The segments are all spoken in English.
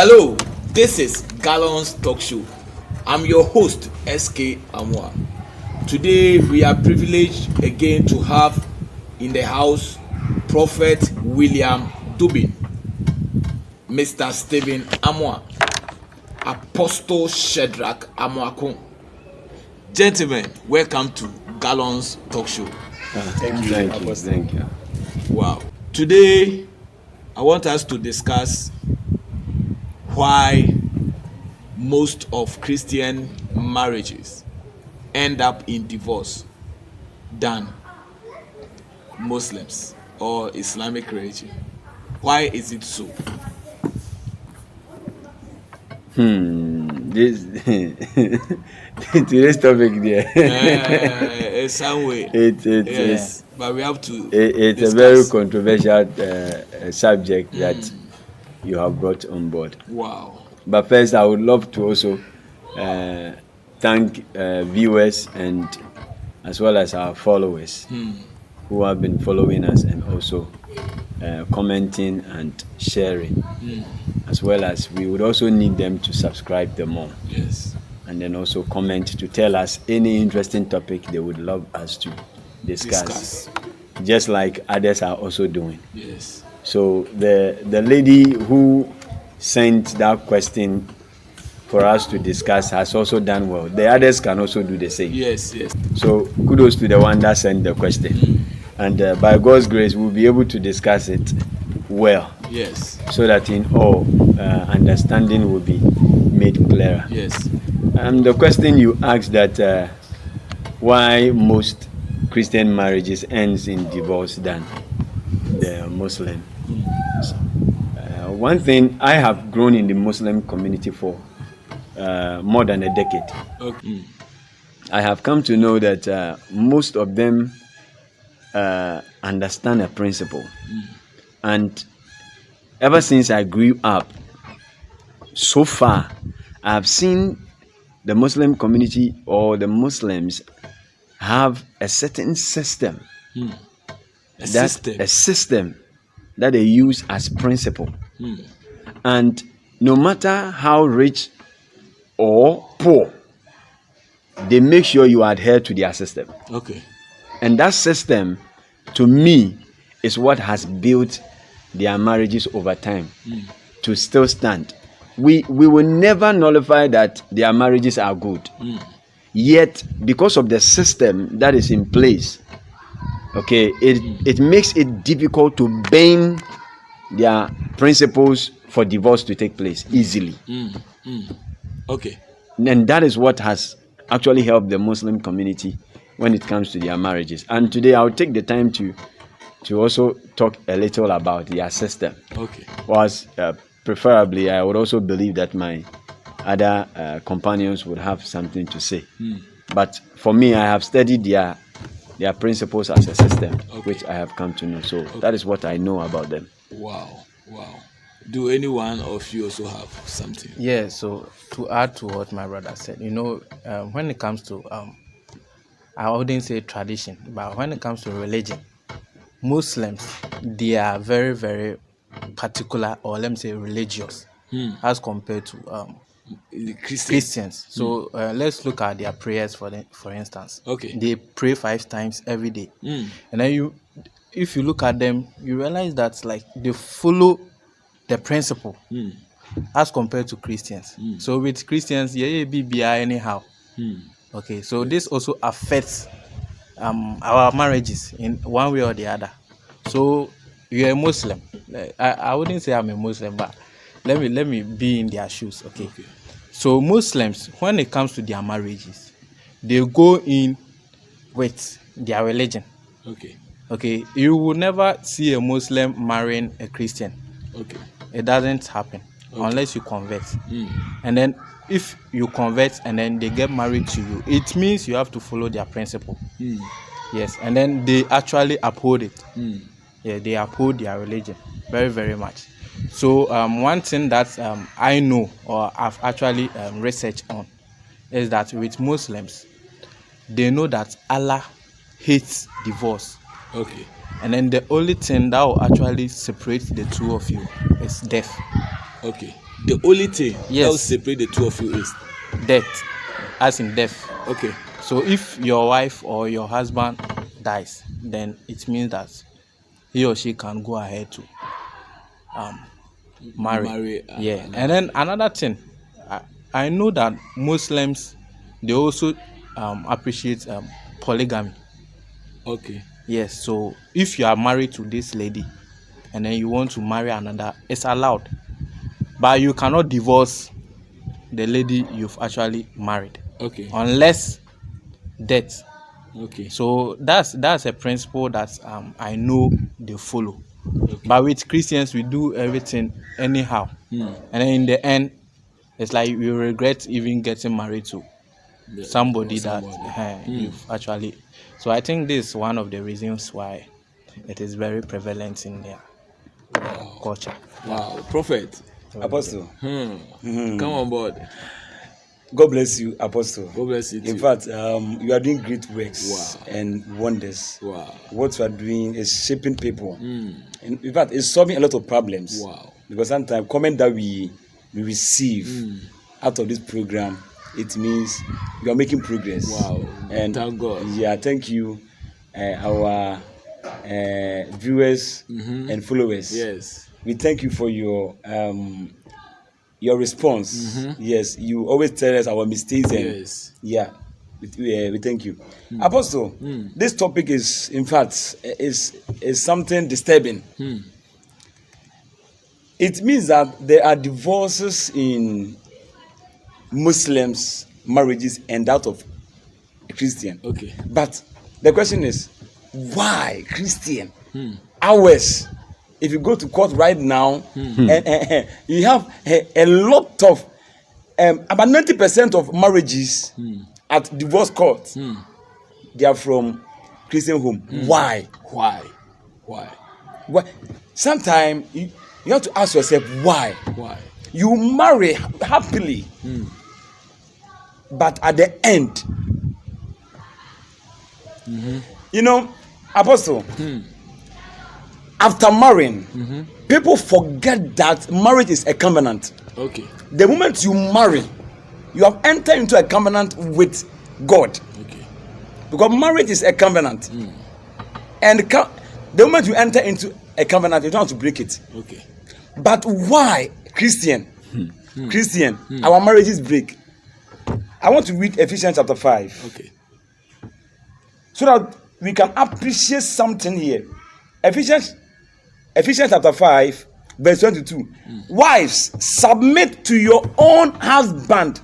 Hello, this is Gallons Talk Show. I'm your host, SK Amwa. Today we are privileged again to have in the house Prophet William Dubin, Mr. Stephen Amwa, Apostle Shadrach Amwakun. Gentlemen, welcome to Gallons Talk Show. Thank you. Wow. Today I want us to discuss why most of Christian marriages end up in divorce than Muslims or Islamic religion. Why is it so? This today's topic there. Some way. It's but we have to. it's discuss. a very controversial subject that you have brought on board. Wow. But first, I would love to also thank viewers and as well as our followers who have been following us and also commenting and sharing. As well as we would also need them to subscribe the more. Yes. And then also comment to tell us any interesting topic they would love us to discuss. Just like others are also doing. Yes. So the lady who sent that question for us to discuss has also done well. The others can also do the same. Yes. So kudos to the one that sent the question. And by God's grace, we'll be able to discuss it well. Yes. So that in all, understanding will be made clearer. Yes. The question you asked that why most Christian marriages ends in divorce than the Muslim. One thing, I have grown in the Muslim community for more than a decade. Okay. I have come to know that most of them understand a principle. And ever since I grew up, so far, I have seen the Muslim community or the Muslims have a certain system. A system that they use as principle. And no matter how rich or poor, they make sure you adhere to their system. Okay. And that system, to me, is what has built their marriages over time to still stand. We will never nullify that their marriages are good. Yet, because of the system that is in place, okay, it makes it difficult to bend their principles for divorce to take place easily. Okay. And that is what has actually helped the Muslim community when it comes to their marriages. And today I'll take the time to also talk a little about their system. Okay. Was preferably, I would also believe that my other companions would have something to say. But for me, I have studied their principles as a system, which I have come to know. So that is what I know about them. Wow. Do any one of you also have something? Yeah, so to add to what my brother said, when it comes to, I wouldn't say tradition, but when it comes to religion, Muslims, they are very, very particular, or let me say religious, as compared to Christians. So let's look at their prayers for instance. Okay. They pray 5 times every day. And then if you look at them, you realize that like they follow the principle as compared to Christians. So with Christians, be anyhow. Okay, so this also affects our marriages in one way or the other. So you're a Muslim. I wouldn't say I'm a Muslim, but let me be in their shoes. Okay. So Muslims, when it comes to their marriages, they go in with their religion. Okay. You will never see a Muslim marrying a Christian. Okay. It doesn't happen unless you convert. And then if you convert and then they get married to you, it means you have to follow their principle. Yes, and then they actually uphold it. Yeah, they uphold their religion very, very much. So one thing that I know or I've actually researched on is that with Muslims, they know that Allah hates divorce. Okay. And then the only thing that will actually separate the two of you is death. Okay. The only thing Yes. that will separate the two of you is death, as in death. okay. So if your wife or your husband dies, then it means that he or she can go ahead to marry. Yeah. And then another thing, I know that Muslims, they also appreciate polygamy. Okay. Yes. So if you are married to this lady and then you want to marry another, it's allowed, but you cannot divorce the lady you've actually married Okay. unless death. Okay. So that's a principle that I know they follow. But with Christians, we do everything anyhow, and then in the end, it's like you regret even getting married to somebody that you've actually. So I think this is one of the reasons why it is very prevalent in their culture. Wow. Prophet. Apostle, Come on board. God bless you, Apostle. God bless you too. In fact, you are doing great works and wonders. Wow. What you are doing is shaping people. In fact, it's solving a lot of problems. Wow. Because sometimes comment that we receive out of this program, it means you are making progress. Wow. And thank God. Yeah, thank you, our viewers and followers. Yes. We thank you for your response. Yes, you always tell us our mistakes and Yes. yeah, we thank you. Apostle, this topic is, in fact, is something disturbing. It means that there are divorces in Muslims' marriages and that of a Christian. Okay. But the question is, why Christian? Ours. If you go to court right now, you have a lot of about 90% of marriages at divorce court. They are from Christian home. Why? Why? Why? Why? Sometimes you have to ask yourself why. Why? You marry happily, but at the end, you know, Apostle. After marrying, people forget that marriage is a covenant. Okay. The moment you marry, you have entered into a covenant with God. Okay. Because marriage is a covenant. And the moment you enter into a covenant, you don't have to break it. Okay. But why, Christian? Christian, our marriages break. I want to read Ephesians chapter 5. Okay. So that we can appreciate something here. Ephesians chapter 5, verse 22. Wives, submit to your own husband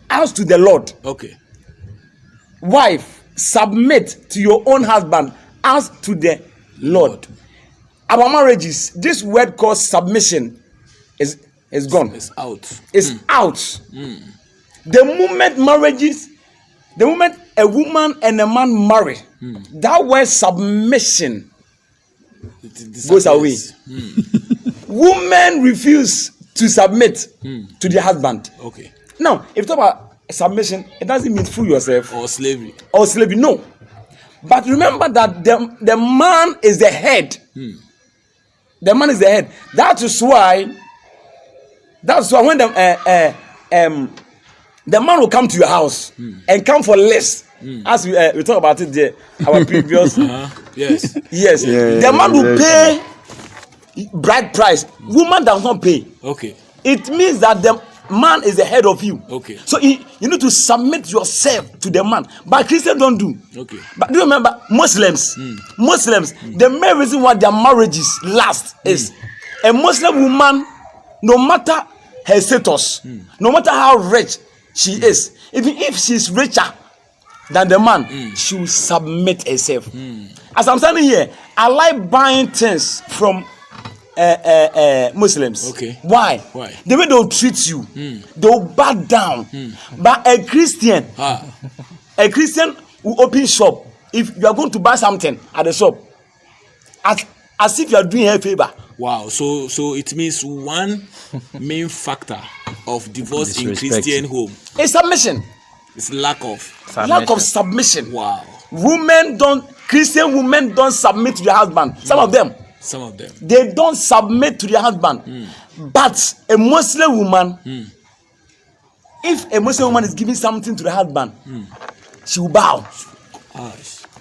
as to the Lord. Okay. Wife, submit to your own husband as to the Lord. Our marriages, this word called submission is gone. It's out. It's out. The moment a woman and a man marry, that word submission goes away. Women refuse to submit to their husband. Okay. Now, if you talk about submission, it doesn't mean fool yourself Or slavery. or slavery. No. But remember that the man is the head. The man is the head. That is why when the man will come to your house and come for less. As we talk about it there, our previous Yes. yes, Yeah, the man will yeah. pay bride price. Woman does not pay. Okay. It means that the man is the head of you. Okay. So you need to submit yourself to the man. But Christians don't do. Okay. But do you remember Muslims? The main reason why their marriages last is a Muslim woman, no matter her status, no matter how rich she is, even if she's richer than the man, she will submit herself. As I'm standing here, I like buying things from Muslims. Okay. Why? Why? The way they'll treat you, they'll back down. But a Christian will open shop. If you are going to buy something at the shop, as if you are doing her a favor. Wow. So it means one main factor of divorce in Disrespect. Christian home It's submission. is lack of. Submission. Wow. Christian women don't submit to their husband. Some of them. Some of them. They don't submit to their husband. But a Muslim woman, if a Muslim woman is giving something to the husband, she will bow.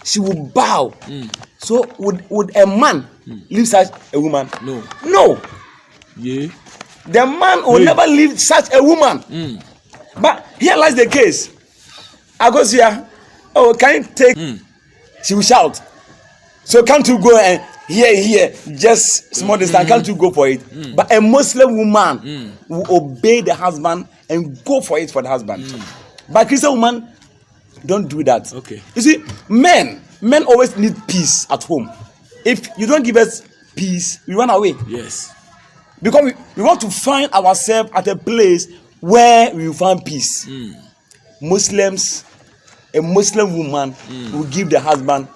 She will bow. So would a man leave such a woman? No. No. Yeah. The man will never leave such a woman. But here lies the case. I go see her. Oh, can you take? She will shout. So can't you go and here, just small distance? Can't you go for it? But a Muslim woman will obey the husband and go for it for the husband. But Christian woman don't do that. Okay. You see, men always need peace at home. If you don't give us peace, we run away. Yes. Because we want to find ourselves at a place where we will find peace. Muslims, a Muslim woman will give the husband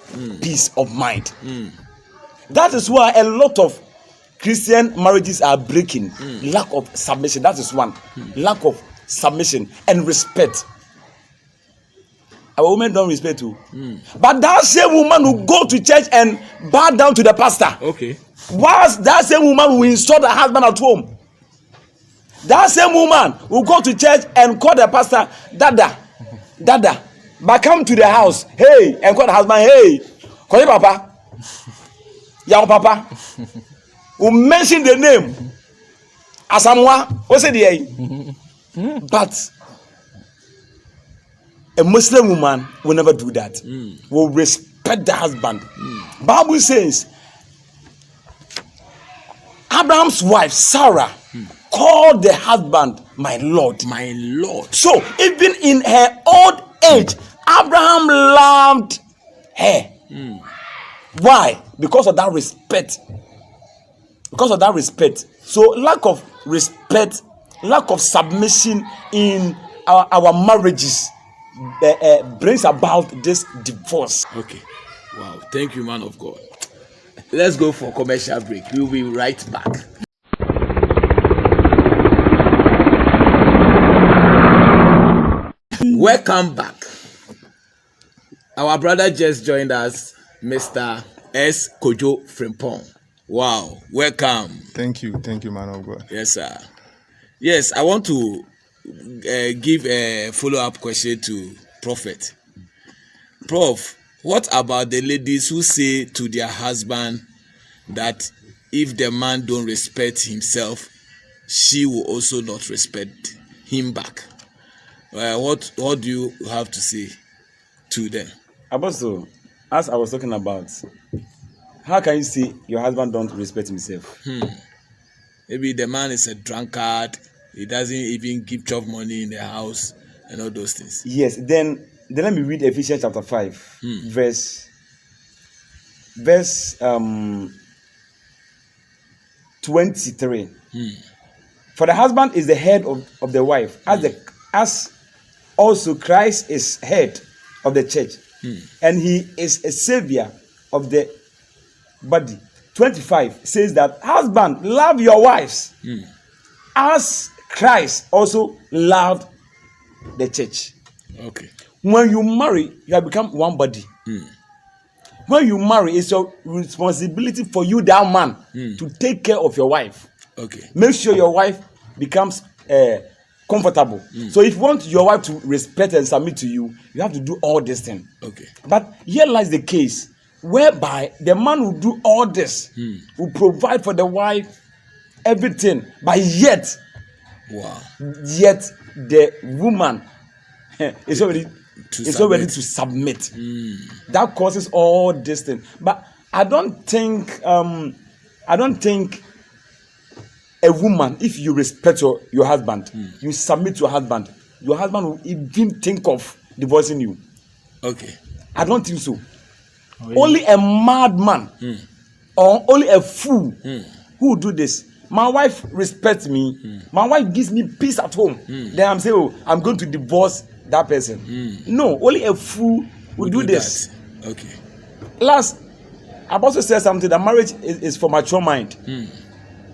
peace of mind. That is why a lot of Christian marriages are breaking. Lack of submission. That is one. Lack of submission and respect. Our women don't respect you. But that same woman will go to church and bow down to the pastor. Okay. Whilst that same woman will install the husband at home. That same woman will go to church and call the pastor, Dada. But come to the house, hey, and call the husband, hey, call your papa. Your papa. Will mention the name. Asamwa, what's it? But a Muslim woman will never do that. Will respect the husband. Bible says, Abraham's wife, Sarah, called the husband my Lord. My Lord. So, even in her old age, Abraham loved her. Why? Because of that respect. Because of that respect. So, lack of respect, lack of submission in our marriages brings about this divorce. Okay. Wow. Thank you, man of God. Let's go for commercial break. We'll be right back. Welcome back. Our brother just joined us, Mr. S. Kojo Frimpong. Wow. Welcome. Thank you, man of God. Yes, sir. Yes, I want to give a follow-up question to Prophet. Prof, what about the ladies who say to their husband that if the man don't respect himself, she will also not respect him back? What do you have to say to them? Apostle, as I was talking about, how can you say your husband don't respect himself? Maybe the man is a drunkard. He doesn't even give chop money in the house and all those things. Yes, then let me read Ephesians chapter 5, verse 23. For the husband is the head of the wife, as also Christ is head of the church, and he is a savior of the body. 25 says that, husband, love your wives as Christ also loved the church. Okay. When you marry, you have become one body. When you marry, it's your responsibility for you, that man, to take care of your wife. Okay. Make sure your wife becomes comfortable. So if you want your wife to respect and submit to you, you have to do all this thing. Okay. But here lies the case whereby the man will do all this, will provide for the wife everything, but yet the woman is already to submit. That causes all this thing. But I don't think a woman, if you respect your husband, you submit to your husband will even think of divorcing you. Okay. I don't think so. Only a madman or only a fool who will do this. My wife respects me. My wife gives me peace at home. Then I'm saying, oh, I'm going to divorce that person. No, only a fool will do this. That. Okay. Last, I've also said something that marriage is for mature mind.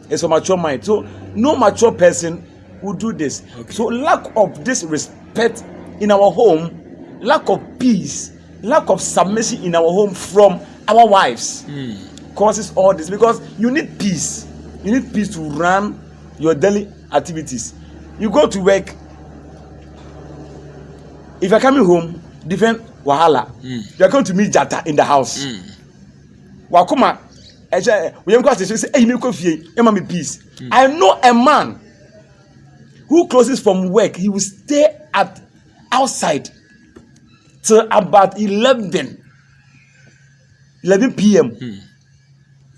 It's for mature mind. So no mature person will do this. Okay. So lack of this respect in our home, lack of peace, lack of submission in our home from our wives causes all this, because you need peace. You need peace to run your daily activities. You go to work. If you're coming home, different wahala. You're going to meet Jata in the house. Wakuma, we am going to say, "Hey, me peace." I know a man who closes from work. He will stay outside till about 11 p.m.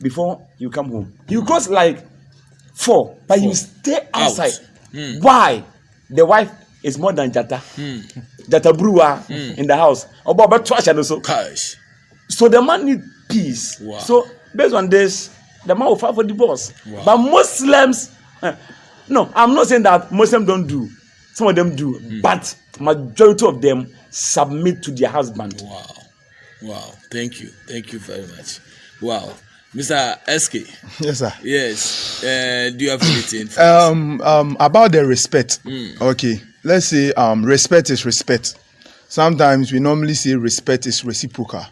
before you come home. He will close like 4, but he will stay outside. Why? The wife is more than Jata. Jata brewer in the house. So the man need peace. Wow. So based on this, the man will file for divorce. Wow. But Muslims, no, I'm not saying that Muslims don't do. Some of them do, but majority of them submit to their husband. Wow. Thank you very much. Wow. Mr. SK. Yes, sir. Yes. Do you have anything? About the respect. Okay. Let's say respect is respect. Sometimes we normally say respect is reciprocal.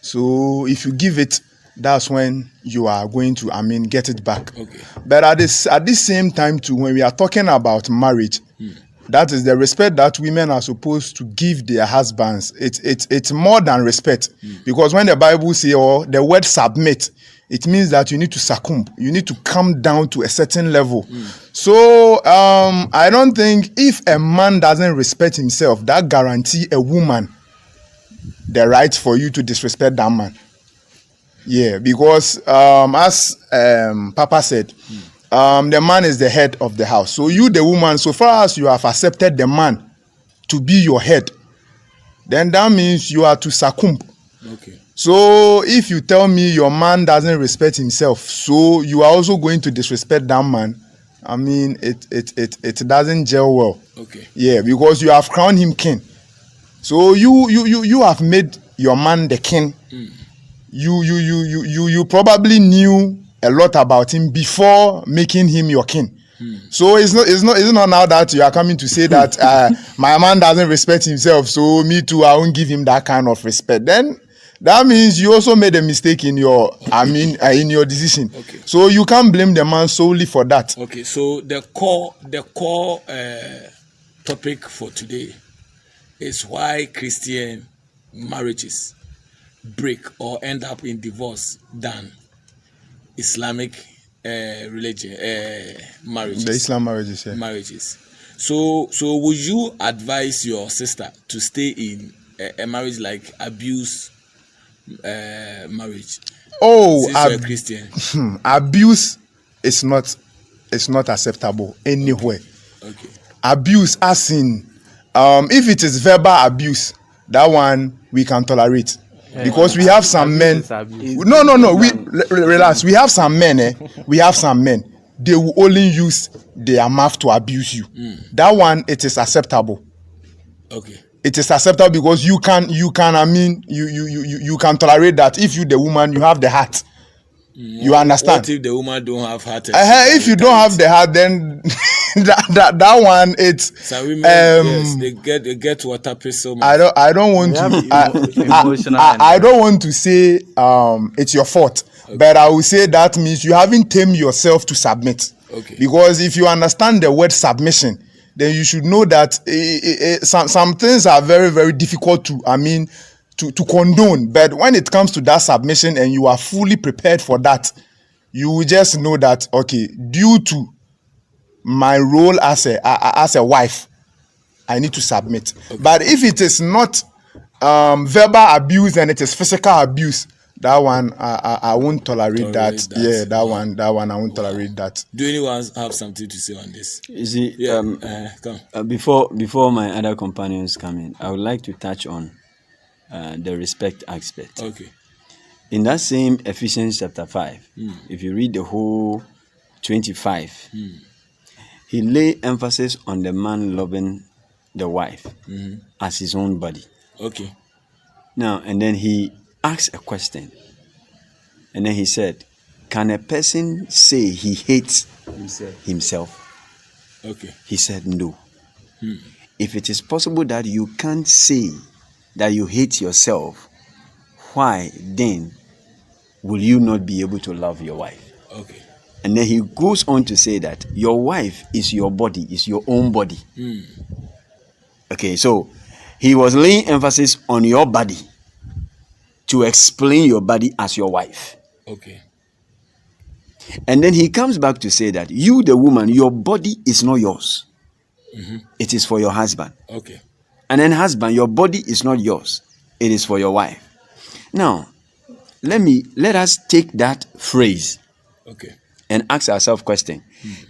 So if you give it, that's when you are going to, get it back. Okay. But at this same time too, when we are talking about marriage, that is the respect that women are supposed to give their husbands. It's more than respect, because when the Bible say or the word submit, it means that you need to succumb. You need to come down to a certain level. So I don't think if a man doesn't respect himself, that guarantee a woman the right for you to disrespect that man. Yeah, because as Papa said, the man is the head of the house. So you, the woman, so far as you have accepted the man to be your head, then that means you are to succumb. Okay. So if you tell me your man doesn't respect himself, so you are also going to disrespect that man, it doesn't gel well. Okay. Yeah, because you have crowned him king. So you have made your man the king. You probably knew a lot about him before making him your king. So it's not now that you are coming to say that my man doesn't respect himself, so me too, I won't give him that kind of respect. Then that means you also made a mistake in your in your decision. Okay. So you can't blame the man solely for that. Okay. So the core topic for today is why Christian marriages break or end up in divorce than Islamic religion marriages. The Islam marriages, yeah. Marriages. So would you advise your sister to stay in a marriage like abuse marriage? Oh, Since you're a Christian. abuse is not acceptable anywhere. Okay. Abuse, as in, if it is verbal abuse, that one we can tolerate. Because we have some men. No. We relax. We have some men. We have some men. They will only use their mouth to abuse you. That one, it is acceptable. Okay. It is acceptable because you can tolerate that. If you the woman, you have the heart. You understand? What if the woman don't have heart? If you don't have the heart, then that one it's. Some women, yes, they get water pistol. I don't want to. I don't want to say it's your fault, okay. But I will say that means you haven't tamed yourself to submit. Okay. Because if you understand the word submission, then you should know that some things are very, very difficult to condone. But when it comes to that submission and you are fully prepared for that, you will just know that, okay, due to my role as a wife, I need to submit. Okay. But if it is not verbal abuse and it is physical abuse, that one I won't tolerate that. Yeah, that one I won't tolerate that. Do anyone have something to say on this? You see, come. Before my other companions come in, I would like to touch on the respect aspect. Okay. In that same Ephesians chapter 5, if you read the whole 25, he lay emphasis on the man loving the wife as his own body. Okay. Now, and then he asked a question. And then he said, can a person say he hates himself? Okay. He said no. If it is possible that you can't say that you hate yourself, why then will you not be able to love your wife? Okay. And then he goes on to say that your wife is your body, is your own body. Okay, so he was laying emphasis on your body to explain your body as your wife. Okay. And then he comes back to say that you, the woman, your body is not yours. It is for your husband. Okay. And then husband, your body is not yours. It is for your wife. Now, let us take that phrase Okay. and ask ourselves a question.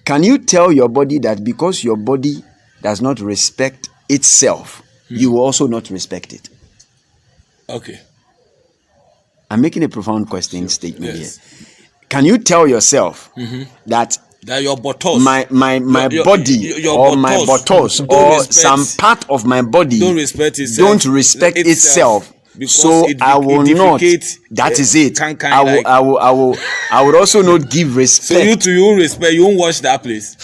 Can you tell your body that because your body does not respect itself, you will also not respect it? Okay. I'm making a profound question statement Yes. here. Can you tell yourself that your buttocks, my your body your or my buttocks buttocks don't or respect- some part of my body don't respect itself, don't respect itself, because so it I will it not. defecates, That is it. can I will, like, I would also not give so respect. you respect, you won't watch that place.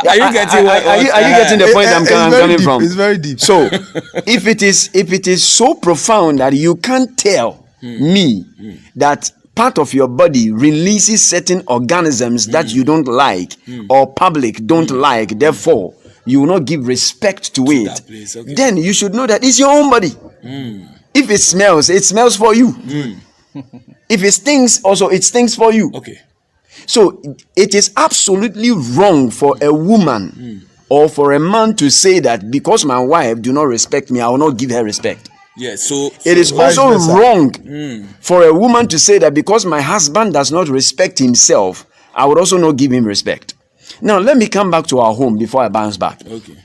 Are you getting what? Are you getting the point I'm It's very coming deep, from? it's very deep. So, if it is so profound that you can't tell me that part of your body releases certain organisms that you don't like or public don't like, therefore you will not give respect to it, that place, okay. then you should know that it's your own body. If it smells for you. If it stinks, also it stinks for you. Okay. So it is absolutely wrong for a woman or for a man to say that because my wife do not respect me, I will not give her respect. Yes. So It is vice also versa. wrong for a woman to say that because my husband does not respect himself, I would also not give him respect. Now, let me come back to our home before I bounce back. okay.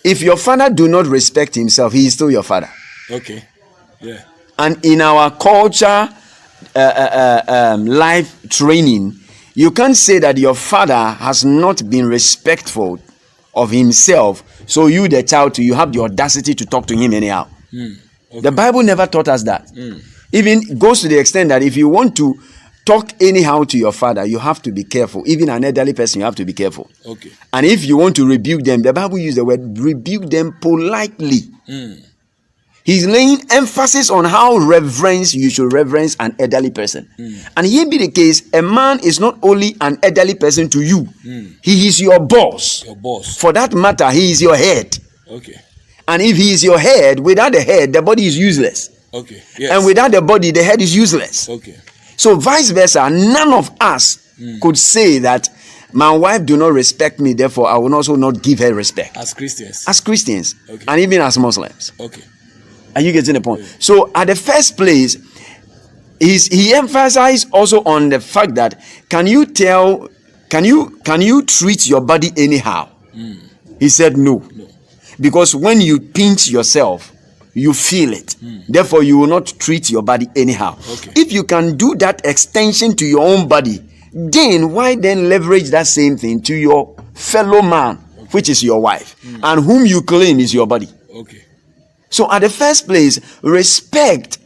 If your father do not respect himself, he is still your father. Okay. Yeah. And in our culture, life training, you can't say that your father has not been respectful of himself, so you, the child, you have the audacity to talk to him anyhow. The Bible never taught us that. Even goes to the extent that if you want to talk anyhow to your father, you have to be careful. Even an elderly person, you have to be careful. Okay. And if you want to rebuke them, the Bible uses the word rebuke them politely. He's laying emphasis on how you should reverence an elderly person. And here be the case, a man is not only an elderly person to you, he is your boss. Your boss. For that matter, he is your head. Okay. And if he is your head, without the head, the body is useless. Okay. Yes. And without the body, the head is useless. Okay. So vice versa, none of us could say that my wife do not respect me, therefore I will also not give her respect. As Christians. As Christians, Okay. and even as Muslims. Okay. Are you getting the point? So at the first place, he emphasized also on the fact that can you treat your body anyhow? He said no. Because when you pinch yourself, you feel it. Therefore, you will not treat your body anyhow. Okay. If you can do that extension to your own body, then why then leverage that same thing to your fellow man, which is your wife, and whom you claim is your body? Okay. So at the first place, respect,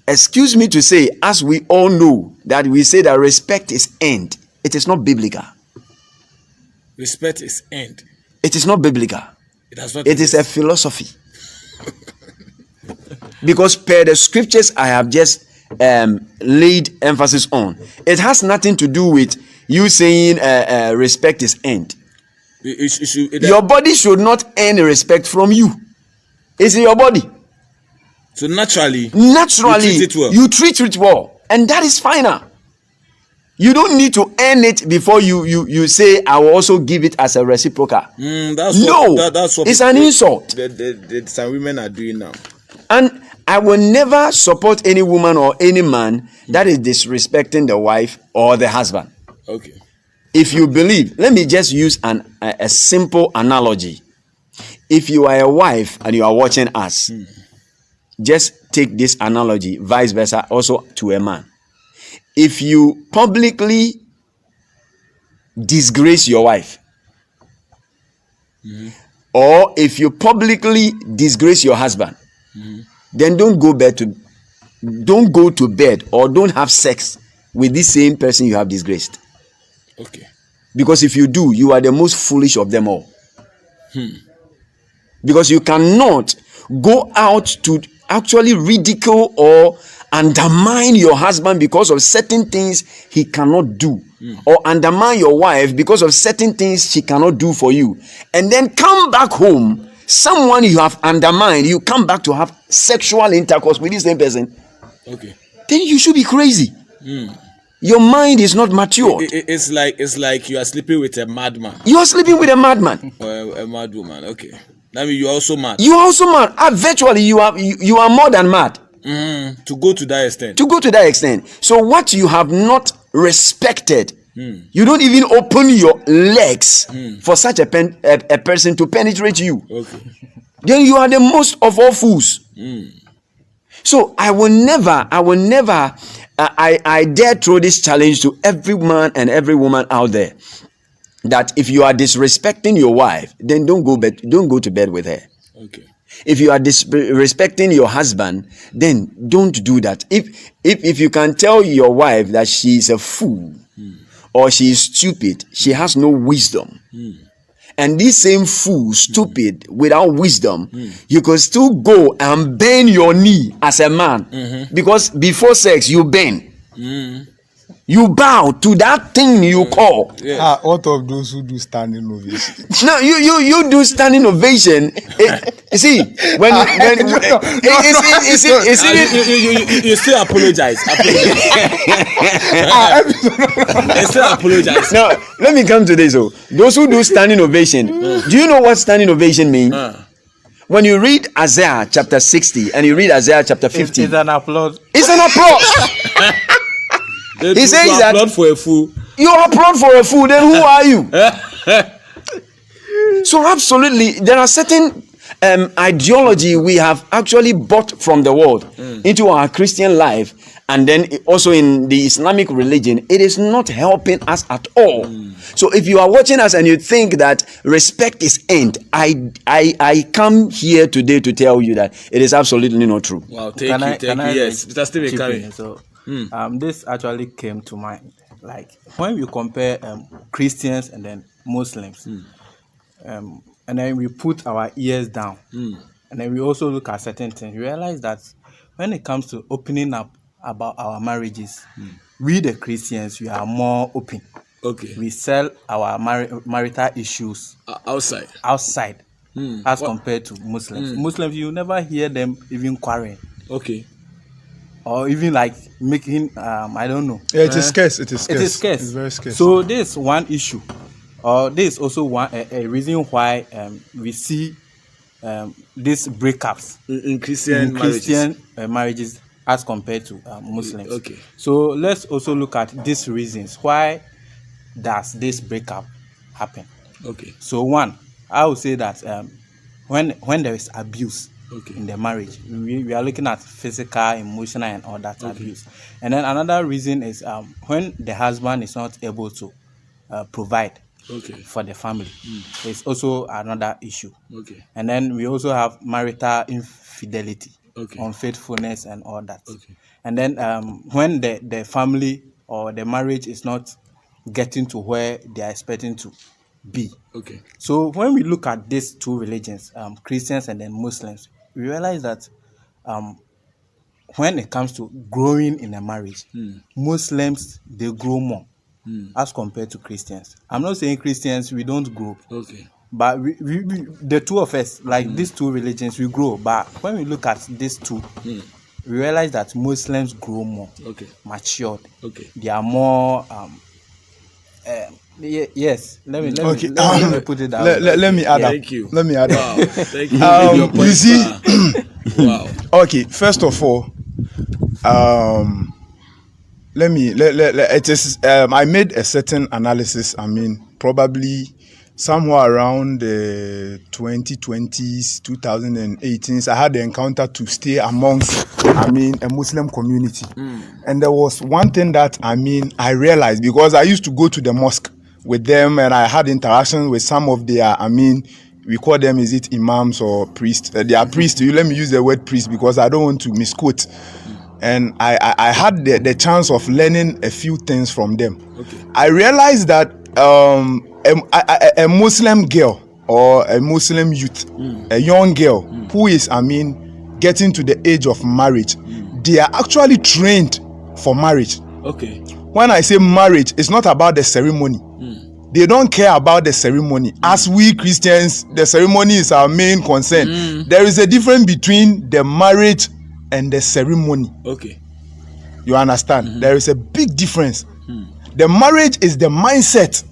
excuse me to say, as we all know, that we say that respect is earned. It is not biblical. Respect is end. It is not biblical. It has not. It is a philosophy. Because per the scriptures I have just laid emphasis on, it has nothing to do with you saying respect is earned. Your body should not earn respect from you. It's your body. So naturally, you treat it well, and that is final. You don't need to earn it before you say I will also give it as a reciprocal. That's what it's an insult. That some women are doing now. And I will never support any woman or any man that is disrespecting the wife or the husband. Okay. If you believe, let me just use a simple analogy. If you are a wife and you are watching us, just take this analogy, vice versa, also to a man. If you publicly disgrace your wife, or if you publicly disgrace your husband, then don't go to bed or don't have sex with this same person you have disgraced. Okay. Because if you do, you are the most foolish of them all. Because you cannot go out to actually ridicule or undermine your husband because of certain things he cannot do, or undermine your wife because of certain things she cannot do for you, and then come back home, someone you have undermined, you come back to have sexual intercourse with the same person, Okay. then you should be crazy. Your mind is not matured. It's like you are sleeping with a madman You are sleeping with a madman. or a mad woman. Okay. That means you are also mad. You are also mad. Virtually, you are more than mad. To go to that extent. To go to that extent. So what you have not respected, you don't even open your legs for such a person to penetrate you. Okay. Then you are the most of all fools. So I will never I dare throw this challenge to every man and every woman out there, that if you are disrespecting your wife, then don't go to bed with her. Okay. If you are disrespecting your husband, then don't do that. If you can tell your wife that she is a fool or she is stupid, she has no wisdom, and this same fool, stupid, without wisdom, you can still go and bend your knee as a man, because before sex you bend. You bow to that thing you call. What of those who do standing ovation? No, you do standing ovation. You see, You still apologize. You still apologize. Now, let me come to this. Those who do standing ovation, do you know what standing ovation means? When you read Isaiah chapter 60 and you read Isaiah chapter 50, It's an applause. it's an applause. He says You that applaud for a fool. you applaud for a fool, then who are you? So absolutely, there are certain ideology we have actually bought from the world into our Christian life, and then also in the Islamic religion. It is not helping us at all. So if you are watching us and you think that respect is end, I come here today to tell you that it is absolutely not true. Wow, thank you. Yes, Mr. Stephen chip Curry. in? So, this actually came to mind. Like when we compare Christians and then Muslims, and then we put our ears down, and then we also look at certain things. We realize that when it comes to opening up about our marriages, we the Christians, we are more open. Okay. We sell our marital issues Outside. as compared to Muslims. Muslims, you never hear them even quarreling. Okay. Or even like making I don't know. Yeah, it is scarce. It is scarce. It is scarce. It's very scarce. So this one issue, or this is also a reason why we see these breakups In Christian marriages. marriages as compared to Muslims. Okay. So let's also look at these reasons. Why does this breakup happen? Okay. So one, I would say that when there is abuse in the marriage, we are looking at physical, emotional, and all that abuse. And then another reason is when the husband is not able to provide for the family. It's also another issue. Okay. And then we also have marital infidelity, unfaithfulness, and all that. And then when the family or the marriage is not getting to where they are expecting to be. Okay. So when we look at these two religions, Christians and then Muslims, we realize that when it comes to growing in a marriage, Muslims, they grow more as compared to Christians. I'm not saying Christians, we don't grow. Okay. But we the two of us, like these two religions, we grow. But when we look at these two, we realize that Muslims grow more, matured. Okay. They are more. Yes. Let me put it that way. Let me add up. Thank you. Let me add Wow. up. Thank you. You see, Wow. okay. First of all, it is. I made a certain analysis. I mean, probably somewhere around the 2020s, 2018s, I had the encounter to stay amongst, a Muslim community. And there was one thing that, I realized, because I used to go to the mosque with them and I had interaction with some of their, we call them, is it imams or priests? They are priests. Let me use the word priest because I don't want to misquote. And I had the chance of learning a few things from them. I realized that a Muslim girl or a Muslim youth, a young girl who is, getting to the age of marriage, they are actually trained for marriage. Okay. When I say marriage, it's not about the ceremony. They don't care about the ceremony. As we Christians, the ceremony is our main concern. There is a difference between the marriage and the ceremony. Okay. You understand? There is a big difference. The marriage is the mindset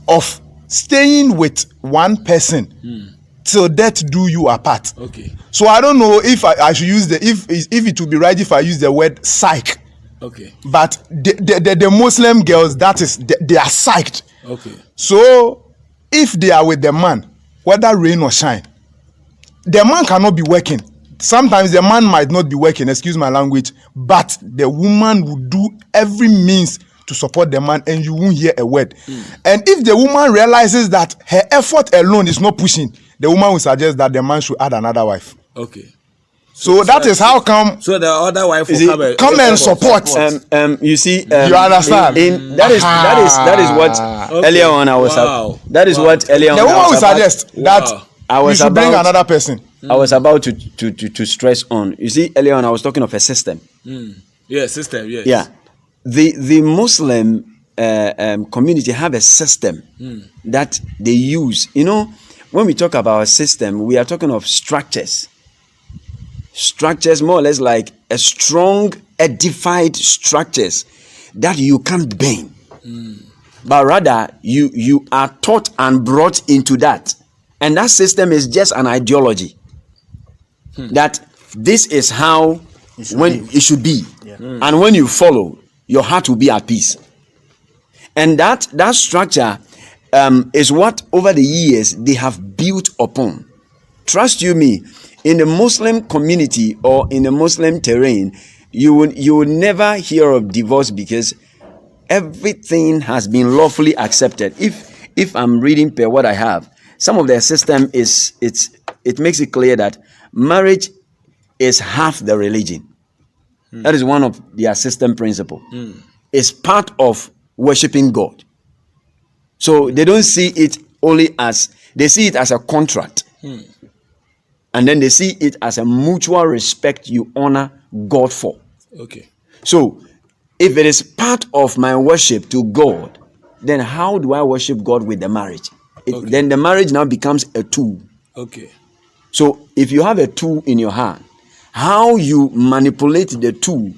of staying with one person till death do you apart. Okay. So I don't know if I should use if it would be right if I use the word psych. Okay. But the Muslim girls, that is, they are psyched. Okay. So if they are with the man, whether rain or shine, the man cannot be working. Sometimes the man might not be working, excuse my language, but the woman will do every means to support the man, and you won't hear a word. And if the woman realizes that her effort alone is not pushing, the woman will suggest that the man should add another wife. Okay. So that is how come So the other wife will Is it- come and support. You see, You understand? That is what Okay. earlier on I was. Wow. That is what earlier on The I woman will was about- suggest Wow. that I you was should bring about- another person. I was about to stress on. You see, earlier on I was talking of a system. Yes, sister. Yes. Yeah, the Muslim community have a system that they use. You know, when we talk about a system, we are talking of structures. Structures, more or less like a strong, edified structures that you can't bend, but rather you are taught and brought into that, and that system is just an ideology that this is how it should be, and when you follow, your heart will be at peace. And that structure is what over the years they have built upon. Trust you me, in the Muslim community or in the Muslim terrain, you will never hear of divorce because everything has been lawfully accepted. If I'm reading per what I have, some of their system it makes it clear that marriage is half the religion. That is one of their system principle. It's part of worshiping God. So they don't see it only as, they see it as a contract. And then they see it as a mutual respect you honor God for. Okay. So if it is part of my worship to God, then how do I worship God with the marriage? Then the marriage now becomes a tool. Okay. So if you have a tool in your hand, how you manipulate the tool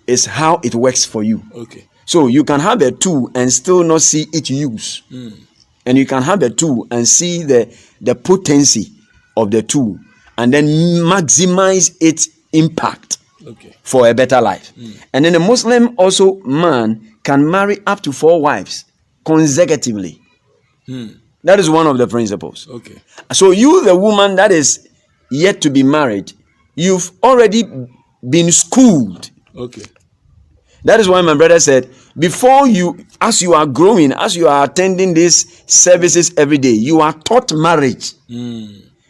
is how it works for you. Okay. So you can have a tool and still not see its use. And you can have a tool and see the potency of the tool and then maximize its impact for a better life. And then a Muslim also man can marry up to 4 wives consecutively. That is one of the principles. Okay. So you, the woman that is yet to be married, you've already been schooled. Okay. That is why my brother said, before you, as you are growing, as you are attending these services every day, you are taught marriage.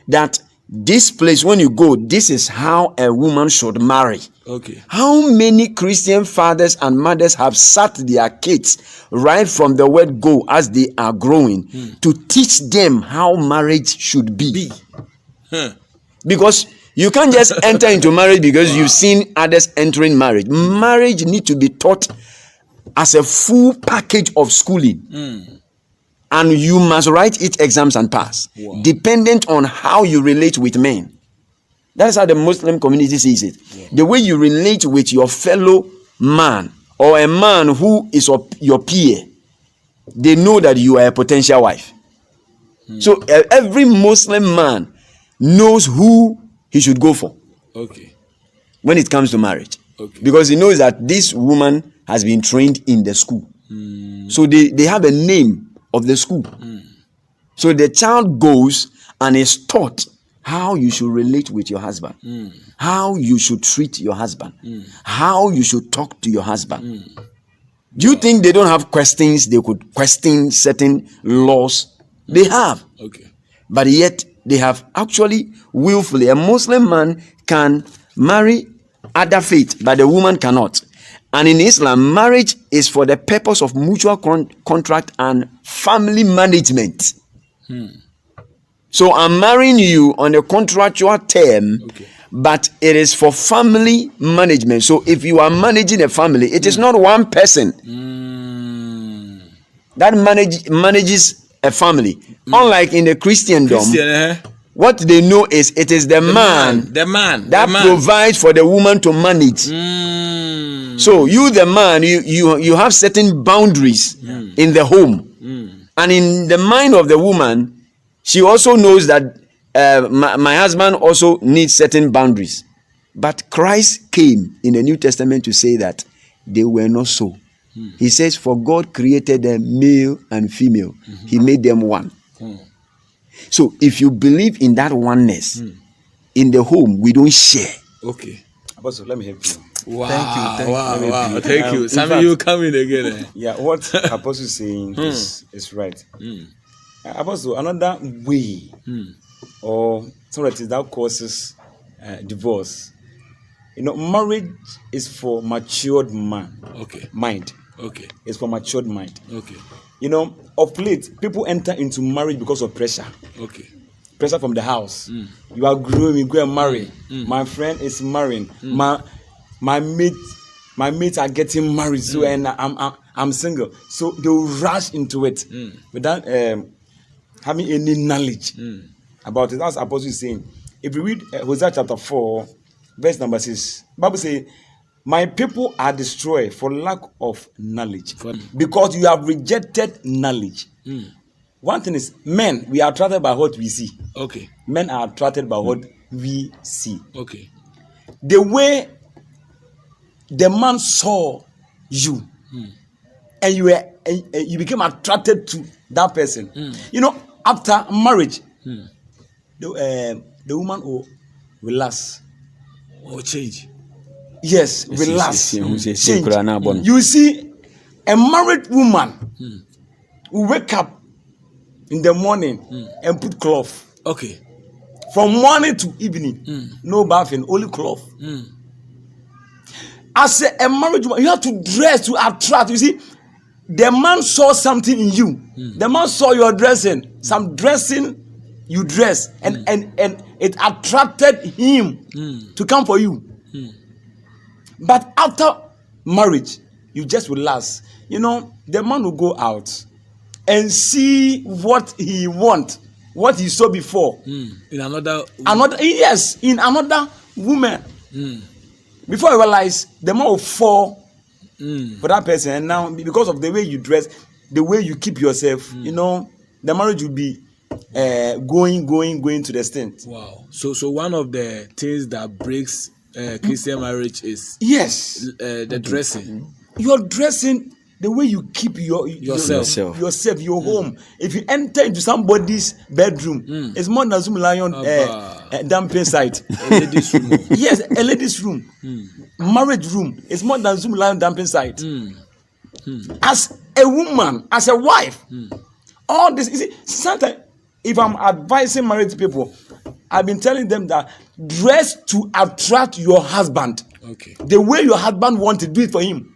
That this place, when you go, this is how a woman should marry. Okay. How many Christian fathers and mothers have sat their kids right from the word go as they are growing to teach them how marriage should be? Because you can't just enter into marriage because you've seen others entering marriage. Marriage needs to be taught as a full package of schooling. And you must write its exams and pass, dependent on how you relate with men. That's how the Muslim community sees it. The way you relate with your fellow man or a man who is your peer, they know that you are a potential wife. So every Muslim man knows who he should go for when it comes to marriage. Because he knows that this woman has been trained in the school. So they have a name of the school. So the child goes and is taught how you should relate with your husband, how you should treat your husband, how you should talk to your husband. Do you think they don't have questions? They could question certain laws. They have. But yet they have actually willfully. A Muslim man can marry other faith, but the woman cannot. And in Islam, marriage is for the purpose of mutual contract and family management. So I'm marrying you on a contractual term, but it is for family management. So if you are managing a family, it is not one person that manages a family. Unlike in the Christendom, what they know is it is the man that provides for the woman to manage. So you, the man, you have certain boundaries in the home, and in the mind of the woman, she also knows that my husband also needs certain boundaries. But Christ came in the New Testament to say that they were not so. He says, for God created them male and female. He made them one. So if you believe in that oneness, in the home, we don't share. Okay. Apostle, let me help you. Wow. Thank you. Wow. Thank you. Sammy, you come in again. Yeah, what Apostle is saying is right. Apostle, another way or something that causes divorce. Marriage is for matured mind. Okay. It's for matured mind. Okay. Of late, people enter into marriage because of pressure. Okay. Pressure from the house. You are growing, go and marry. My friend is marrying. My mates are getting married, so and I'm single. So they will rush into it without having any knowledge about it. That's Apostle is saying. If you read Hosea chapter 4, verse number 6, Bible says, my people are destroyed for lack of knowledge, because you have rejected knowledge. One thing is, men, we are attracted by what we see. Okay. Men are attracted by what we see. Okay. The way the man saw you, and you became attracted to that person. After marriage, the woman will relax. Or change. Yes, relax. Change. You see, a married woman will wake up in the morning and put cloth. Okay. From morning to evening, no bathing, only cloth. As a married woman, you have to dress to attract. You see, the man saw something in you. The man saw your dressing, some dressing you dress, and it attracted him to come for you. But after marriage, you just relax. The man will go out and see what he wants, what he saw before. In another woman. Before you realize, the man will fall for that person. And now, because of the way you dress, the way you keep yourself, the marriage will be going to the extent. Wow. So one of the things that breaks Christian marriage is the dressing. Your dressing, the way you keep yourself, your home. If you enter into somebody's bedroom, it's more than Zoom Lion dumping site. A lady's room. Yes, a lady's room. Marriage room. It's more than Zoom Lion dumping site. As a woman, as a wife, all this. You see, sometimes if I'm advising married people, I've been telling them that dress to attract your husband. Okay. The way your husband wants to do it for him.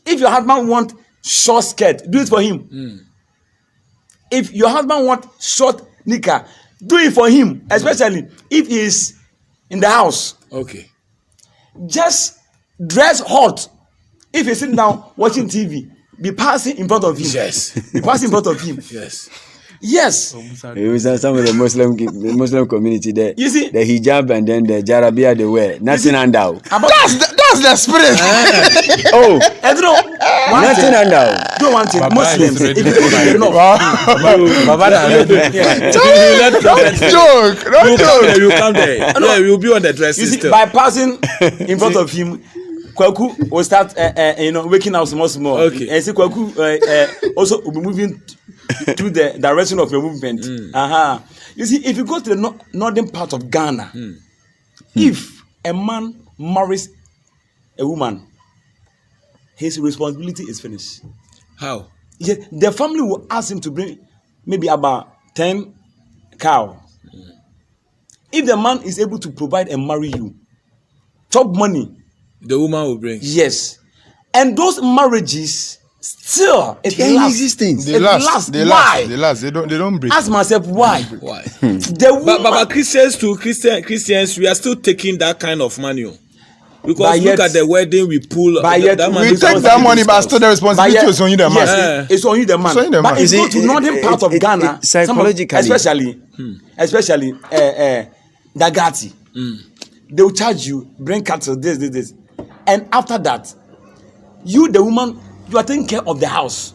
If your husband wants short skirt, do it for him. If your husband wants short knicker, do it for him. Especially if he is in the house. Okay. Just dress hot. If he's sitting down watching TV, be passing in front of him. Yes. Be passing in front of him. Yes. It was some of the Muslim community there. You see, the hijab and then the jarabia they wear. Nothing under. That's the spirit. Oh, nothing under. Don't want it. Muslims. If you Don't joke. You come there. Yeah, you'll be on the dress. You see, by passing in front of him, Kwaku will start, waking up small. Okay. And see, Kwaku also will be moving to the direction of your movement. You see, if you go to the northern part of Ghana, if a man marries a woman, his responsibility is finished. How? Yeah, the family will ask him to bring maybe about 10 cows. If the man is able to provide and marry you, top money, the woman will bring. yes. And those marriages still it They are in lasts. existence. They It last. lasts. They Why? last. They last. They don't break. Ask myself why. Why? The woman, But Christians too, Christians, we are still taking that kind of money. Because But look yet- at the wedding we pull. but yet that we We take that money, but still the responsibility is on you, the man. Yes, it's on you, the man. It's on you, the But man. it's You not see, to northern part of Ghana. psychologically. Especially Dagati. They will charge you, bring cattle, this. And after that, you, the woman, you are taking care of the house.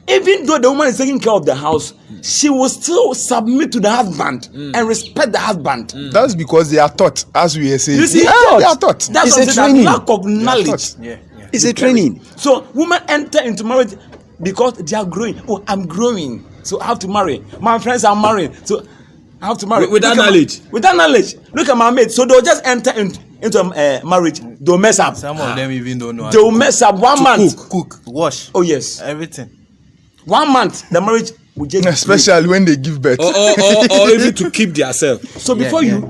Even though the woman is taking care of the house, she will still submit to the husband and respect the husband. That's because they are taught, as we are saying. You see, they are taught. That's It's what a I'm saying, training. that lack of They are knowledge. taught. Yeah. It's a training. So women enter into marriage because they are growing. Oh, I'm growing, so I have to marry. My friends are marrying, so I have to marry. With that Look at knowledge. with that knowledge, look at my mate. So they'll just enter into marriage. They'll mess up. Some of them even don't know how They'll to mess up 1 month. cook, wash, Oh yes, everything. 1 month the marriage will just. Especially when they give birth. or even to keep themselves. So before yeah.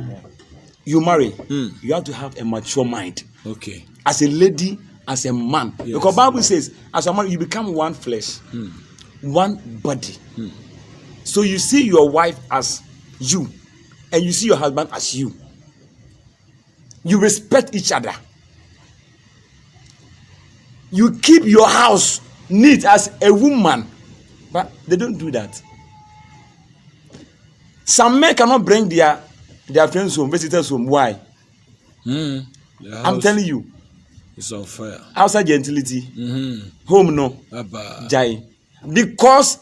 you marry, you have to have a mature mind. Okay. As a lady, as a man, because Bible says, as a man, you become one flesh, one body. So you see your wife as you, and you see your husband as you. You respect each other. You keep your house neat as a woman, but they don't do that. Some men cannot bring their friends home, visitors home. Why? I'm telling you. It's on fire. Outside gentility, home no, Abba. jai, because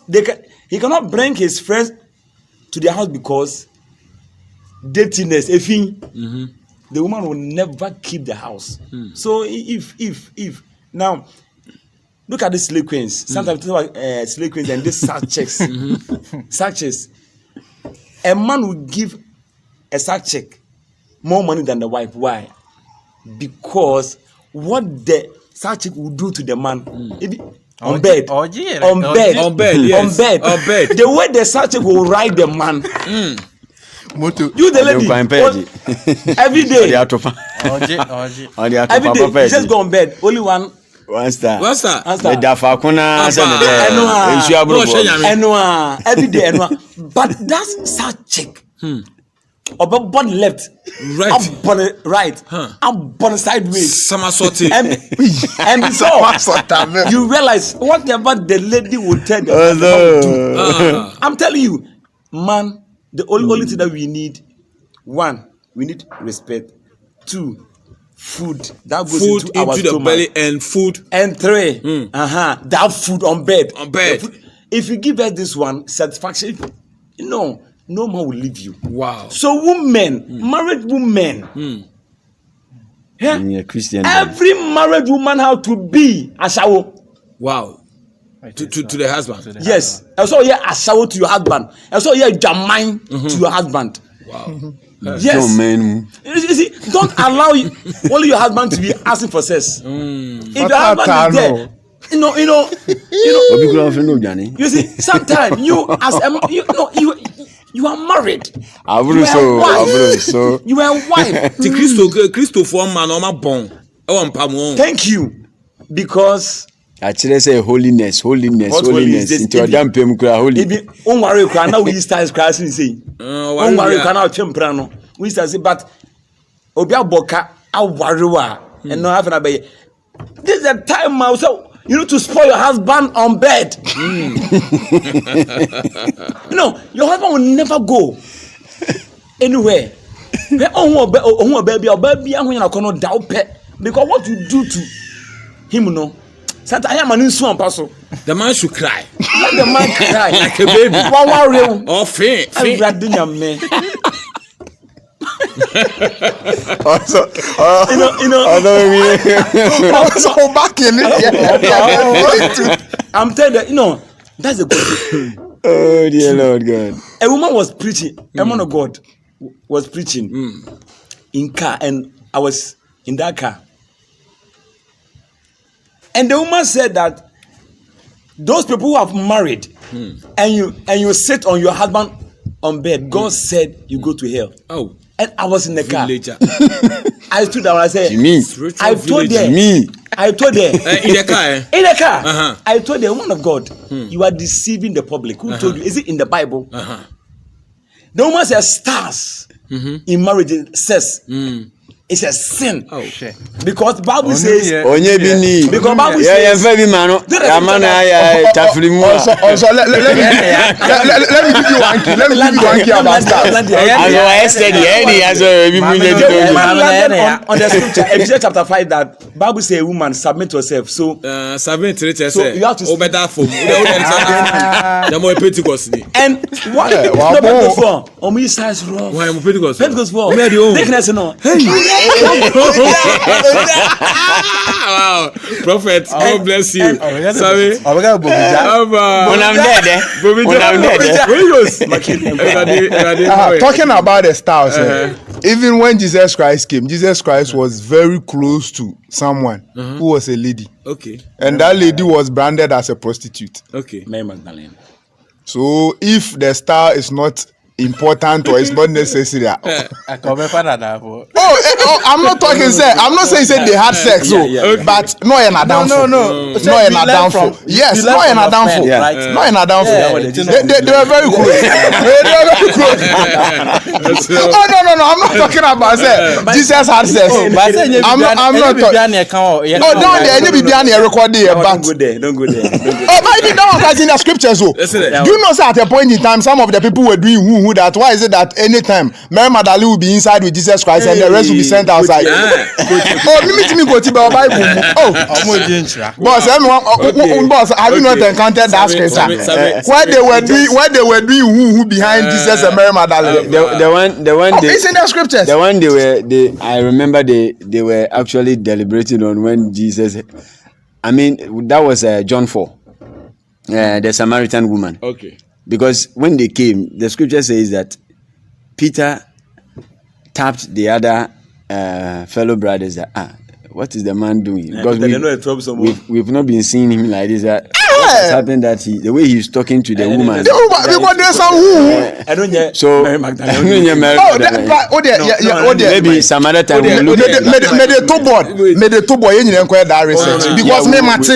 he cannot bring his friends to their house because dirtiness. The woman will never keep the house. So if now look at the slave queens. Sometimes talk about slave queens and these sack checks. Sack checks. A man will give a sack check more money than the wife. Why? Because what the sack check will do to the man on bed, Oh, yeah, on bed, On bed, yes. on bed, On bed. the way the sack check will ride the man. Moto. You the lady, Don't pay. every They day, are to fa- Oje. on the every day, Papa you just go on bed. Only one One What's that? answer. Me da fa kuna se me Ẹnu a. de nsu aburo. No, ṣe yàn. Enua, every day enua. But that's sack check. Or body left, Right. up body right, up body sideways. Somersaulting. And so you realize whatever the lady will tell the man to do. I'm telling you, man, the only thing that we need, 1, we need respect. 2, food that goes Food into our into the stomach. belly and food. And 3, that food on bed. On bed. The food- if you give her this one, satisfaction, no man will leave you. Wow. So women, married women, yeah, Yeah, Christian. every married woman have to be ashawo. Wow. To the husband. Yes. Also, yeah, ashawo to your husband. Also, yeah, jamine to your husband. Wow. Yes. Don't man. You see, don't allow only your husband to be asking for sex. If your husband is there, you know. Obi kura fe no dwane. You see, sometimes you as a you are married. Aburo so. You are a wife. Ti Christo for man o ma bon. E won pam won. Thank you, because Achire say holiness. What holiness is Into odam pem kura holy. even unworry cry now we start crying say. Unworry cry now chempra no. We start say but obi aboka aware wa and no have na be. This is the time now so you need to spoil your husband on bed. No, your husband will never go anywhere. Because what you do to him, no. The man should cry. Let the man cry Like a baby. One Or faint. Also, also back in it. I'm telling you, that's a good thing. Oh dear Lord God. A woman was preaching, a man of God was preaching in car, and I was in that car. And the woman said that those people who have married and you sit on your husband on bed, God said you go to hell. Oh. And I was in the car. Villager. I stood down and I said, Jimmy. I told Villager. them, Me. I told her. In the car. In the car. Uh-huh. I told the woman of God, you are deceiving the public. Who told you? Is it in the Bible? The woman says stars in marriage says it's a sin. Oh. Because the Bible says Onye bi ni. because Bible Yeah, says yeah, bi ma no. Ya mana ya tafrimu. Also, let me give you one key. Let me give you one key about stars. Aso wa steady, any aso bi mu nye the di woman do. landed on the scripture, Ephesians chapter 5, that Bible says a woman submit herself. So 7 So you have to oh better for the more Pentecost ni. and what wow, no boy. before omi size wrong. Why mo Pentecost? Pentecost for Me di o. thickness no. Wow. Prophet, God bless you. Sorry. Unam dede. Unam dede. Talking about the stars, even when Jesus Christ came, Jesus Christ was very close to someone who was a lady, Okay. and that lady was branded as a prostitute. Okay. Mary Magdalene. So if the star is not important or it's not necessary. I'm not talking say I'm not saying say they had sex, but no in a downfall. No in a downfall. Yes, no in a downfall. No in a downfall. They were very close. They were very close. Oh no, I'm not talking about say Jesus had sex. I'm not talking. Oh, don't there any be any record there, but Don't go there. oh, but even that was in the scriptures. So do you know say at a point in time some of the people were doing who that? Why is it that anytime Mary Magdalene will be inside with Jesus Christ and the rest will be sent outside? Oh, me go to the Bible. Oh, boss, have you not encountered that scripture where they were doing who behind Jesus and Mary Magdalene? The one It's in the scriptures. The one I remember they were actually deliberating on when Jesus. I mean, that was John 4, the Samaritan woman. Okay. Because when they came, the scripture says that Peter tapped the other fellow brothers that what is the man doing? Because we've not been seeing him like this. What has happened that the way he's talking to the woman. Because there's some who. I don't yet. So Mary Magdalene. Maybe some other time we'll look at May the two boy in that research because me mate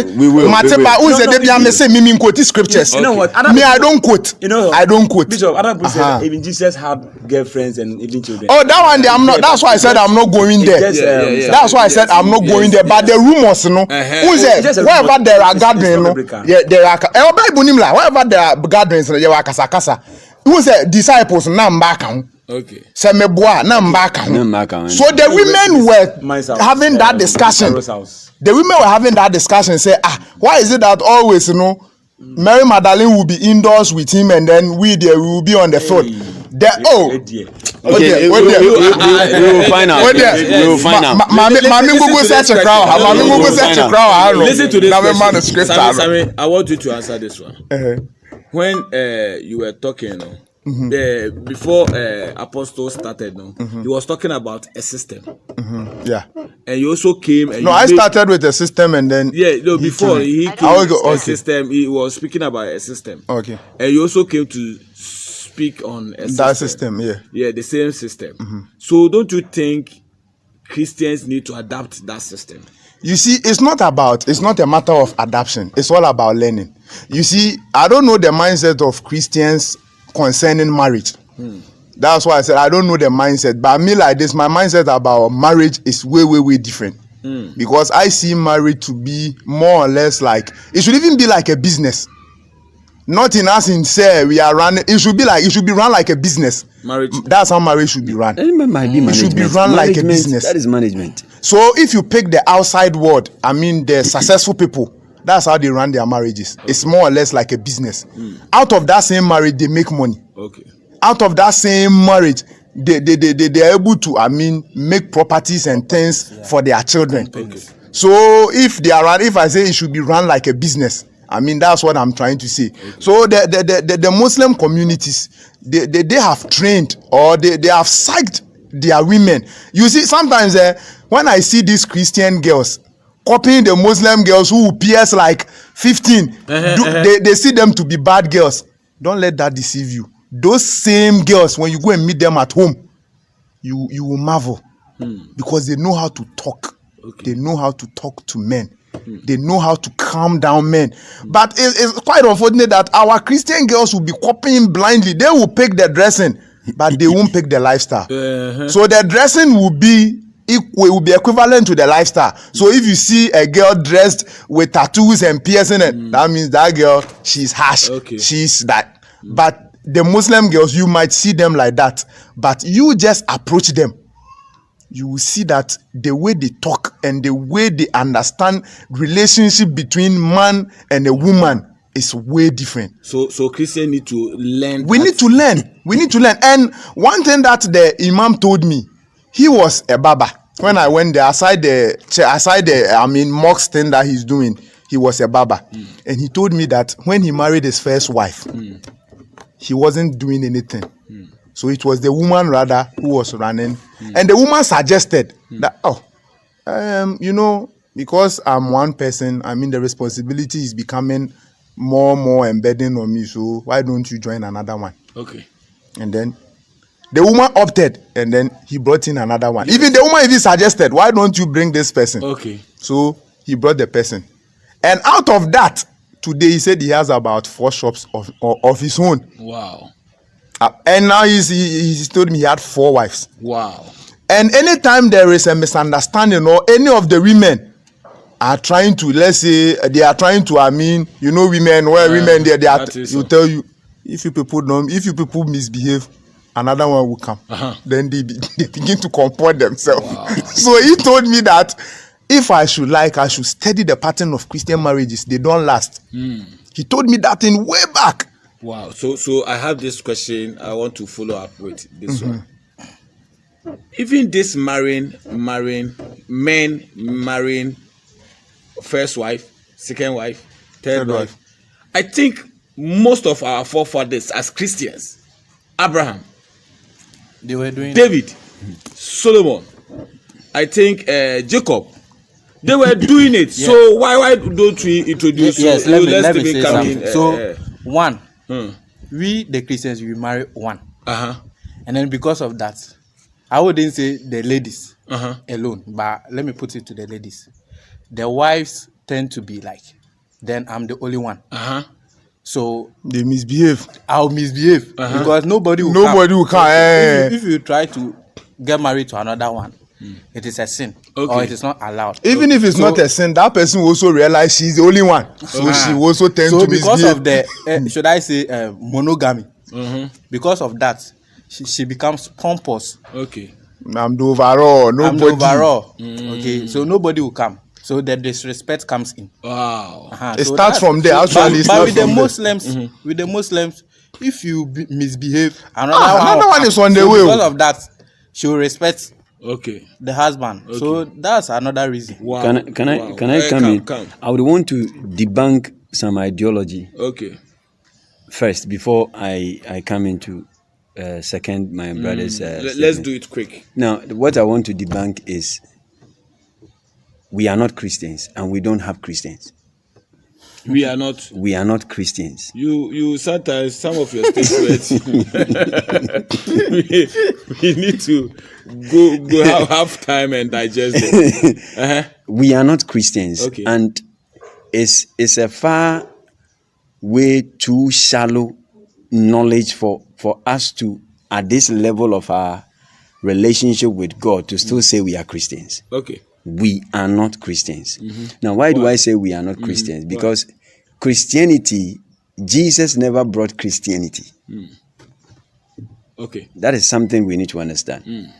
ba unze de bia me say me quote scriptures. You know what? Me I don't quote. You know, I don't quote. Bishop, other people say even Jesus had girlfriends and even children. Oh, that one I'm not. That's why I said I'm not going there. That's why I said I'm not going there. But the rumors, unze wherever there are gatherings, there are Bible nimla wherever there are gatherings, there are kasa. Unze disciples na mbaka. Okay. So the women were having that discussion. The women were having that discussion. Say, why is it that always, Mary Magdalene will be indoors with him, and then we will be on the field. Okay, we will find out. We will find out. Listen to this question. Sammy, I want you to answer this one. When you were talking, before Apostle started, he was talking about a system. Yeah. And you also came. And I started with a system, and then before he came a system, he was speaking about a system. Okay. And you also came to speak on a system. That system, Yeah, the same system. So don't you think Christians need to adapt that system? You see, it's not a matter of adaptation. It's all about learning. You see, I don't know the mindset of Christians concerning marriage. That's why I said I don't know the mindset. But me like this, my mindset about marriage is way different. Because I see marriage to be more or less like, it should even be like a business. Not in us in say we are running. It should be run like a business. Marriage. That's how marriage should be run. It should be run like a business. That is management. So if you pick the outside world, I mean the successful people, that's how they run their marriages. It's more or less like a business. Out of that same marriage, they make money. Okay. Out of that same marriage, they are able to, make properties and things for their children. Okay. So if I say it should be run like a business, that's what I'm trying to say. Okay. So the Muslim communities, they have trained or they have psyched their women. You see, sometimes when I see these Christian girls copying the Muslim girls who pierce like 15, they see them to be bad girls. Don't let that deceive you. Those same girls, when you go and meet them at home, you will marvel because they know how to talk. Okay. They know how to talk to men. They know how to calm down men. But it's quite unfortunate that our Christian girls will be copying blindly. They will pick the dressing, but they won't pick the lifestyle. So the dressing will be equivalent to the lifestyle. So if you see a girl dressed with tattoos and piercing, that means that girl, she's harsh. Okay. She's that. But the Muslim girls, you might see them like that, but you just approach them. You will see that the way they talk and the way they understand relationship between man and a woman is way different. So Christians need to learn. We need to learn. We need to learn. And one thing that the Imam told me, he was a Baba. When I went there, aside the mosque thing that he's doing, he was a Baba. And he told me that when he married his first wife, he wasn't doing anything. So it was the woman rather who was running. And the woman suggested that, because I'm one person, the responsibility is becoming more embedding on me. So why don't you join another one? Okay. And then the woman opted, and then he brought in another one. Even the woman even suggested, why don't you bring this person? Okay. So he brought the person. And out of that, today he said he has about 4 shops of his own. Wow. And now he's told me he had 4 wives. Wow. And anytime there is a misunderstanding or any of the women are trying to, let's say, they are trying to, women, women, they are, you tell you, if you people misbehave, another one will come. Then they begin to comport themselves. Wow. So he told me that if I should study the pattern of Christian marriages. They don't last. He told me that in way back. Wow. So I have this question I want to follow up with this one. Even this men marrying first wife, second wife, third wife. I think most of our forefathers as Christians, Abraham, They were doing David, Solomon, I think Jacob, they were doing it. Yeah. So why don't we introduce? Yes, let me say something. So one, we the Christians, we marry one, and then because of that, I wouldn't say the ladies alone, but let me put it to the ladies. The wives tend to be like, then I'm the only one. So they misbehave. I'll misbehave because nobody will come. If you try to get married to another one, it is a sin, or it is not allowed. Even if it's not a sin, that person will also realize she's the only one, so she also tends to misbehave. So because of the should I say monogamy, because of that, she becomes pompous. Okay. I'm the overall. Nobody. I'm the overall. Okay, so nobody will come. So the disrespect comes in. Wow. It starts from there. Actually, but with the Muslims, if you misbehave, another one is on the way. Because of that, she will respect the husband. Okay. So that's another reason. Wow. Can I come in? I would want to debunk some ideology. Okay. First, before I come into second my brother's. Let's do it quick. Now, what I want to debunk is we are not Christians and we don't have Christians. We are not. We are not Christians. You sometimes some of your statements we need to go have time and digest it. We are not Christians, and it's a far way too shallow knowledge for us to, at this level of our relationship with God, to still say we are Christians. Okay. We are not Christians. Now, why do I say we are not Christians? Because Christianity, Jesus never brought Christianity. Okay. That is something we need to understand.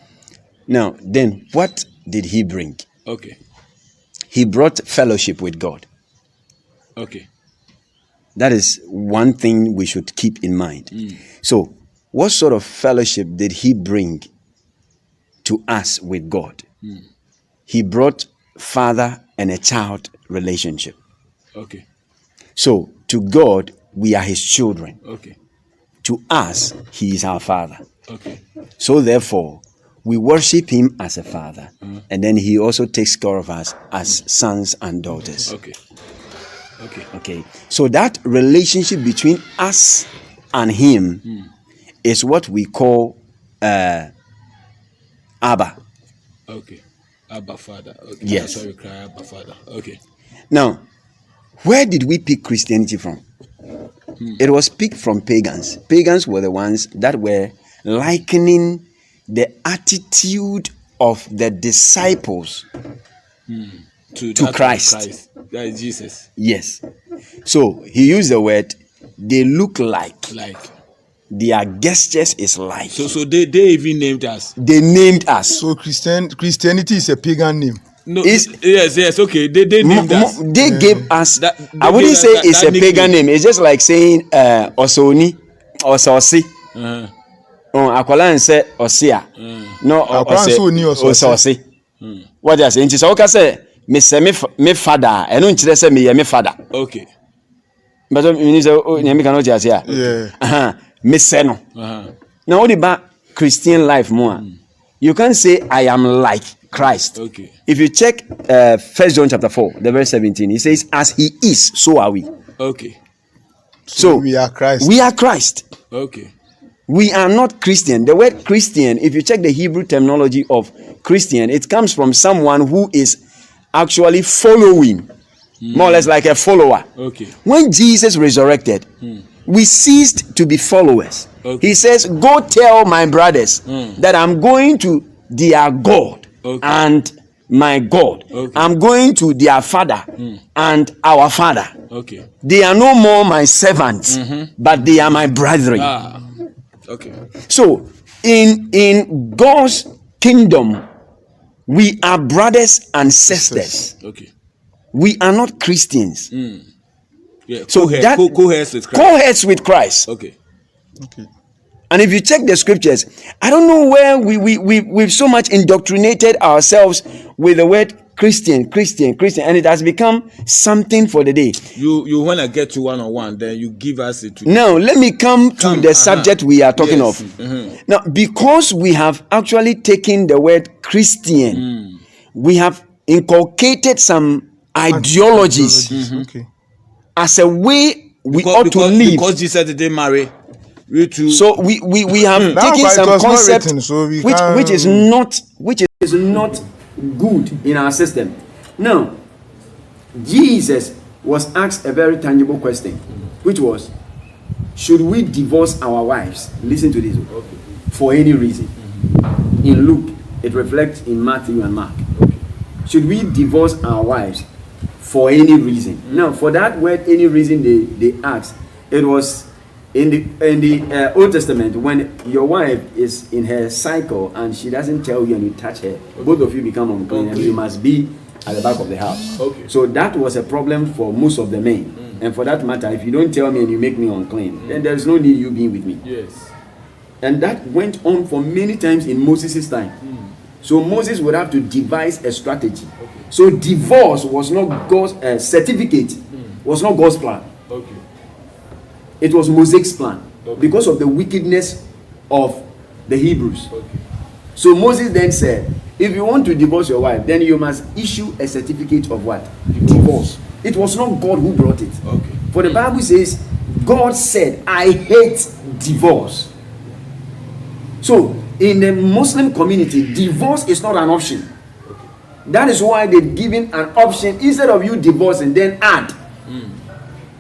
Now, then, what did he bring? Okay. He brought fellowship with God. Okay. That is one thing we should keep in mind. So, what sort of fellowship did he bring to us with God? He brought father and a child relationship. Okay. So, to God, we are his children. Okay. To us, he is our father. Okay. So, therefore, we worship him as a father. And then he also takes care of us as sons and daughters. Okay. Okay. So, that relationship between us and him is what we call Abba. Okay. Abba Father. Okay. Yes. That's why we cry Abba Father. Okay. Now, where did we pick Christianity from? It was picked from pagans. Pagans were the ones that were likening the attitude of the disciples to that of Christ. That is Jesus. Yes. So he used the word, they look like, Like. their gestures is like. So they even named us. They named us. So Christianity is a pagan name. No. Is- Yes. Okay. They named us. They gave us. That- I they wouldn't gave say us it's that a pagan nickname. name. It's just like saying Osoni or Sosi. Uh-huh. Akwala nse Osia. No, Akwala nse oni Ososi. Ososi. What they say? Nti so oka say me se me father. Eno nkyere say me ye me father. Okay. But you say oh nyame kan o ti ase a. Yeah. Me se no. Uh-huh. Now what about Christian life more? You can't say I am like Christ. Okay. If you check 1 John chapter 4, the verse 17, he says, as he is, so are we. Okay. So we are Christ. We are Christ. Okay. We are not Christian. The word Christian, if you check the Hebrew terminology of Christian, it comes from someone who is actually following, more or less like a follower. Okay. When Jesus resurrected, we ceased to be followers. Okay. He says, go tell my brothers that I'm going to their God and my God. Okay. I'm going to their Father and our Father. Okay. They are no more my servants, but they are my brethren. Ah. Okay. So in God's kingdom, we are brothers and sisters. Okay. We are not Christians. Yeah. So that co-heads with Christ. co-heads with Christ. Okay. Okay. And if you check the scriptures, I don't know where we've so much indoctrinated ourselves with the word Christian, and it has become something for the day. You want to get to one-on-one, then you give us it. Now, let me come to the subject we are talking Yes. of. Now, because we have actually taken the word Christian, we have inculcated some ideologies Okay. as a way we Because- ought because- to live. Because Jesus didn't marry. We too. So we have Now, taken but it some was not concept written, so we which can't- is not good in our system. Now, Jesus was asked a very tangible question, which was, should we divorce our wives? Listen to this. For any reason. In Luke, it reflects in Matthew and Mark. Should we divorce our wives for any reason? Now, for that word, any reason they asked, it was in the Old Testament, when your wife is in her cycle and she doesn't tell you and you touch her, both of you become unclean and you must be at the back of the house. Okay. So that was a problem for most of the men. And for that matter, if you don't tell me and you make me unclean, then there's no need you being with me. Yes. And that went on for many times in Moses' time. So Moses would have to devise a strategy. So divorce was not God's certificate, was not God's plan. Okay. It was Moses' plan Okay. because of the wickedness of the Hebrews. Okay. So Moses then said, if you want to divorce your wife, then you must issue a certificate of what? Divorce. It was not God who brought it. Okay. For the Bible says, God said, I hate divorce. So in the Muslim community, divorce is not an option. That is why they've given an option. Instead of you divorcing, then add.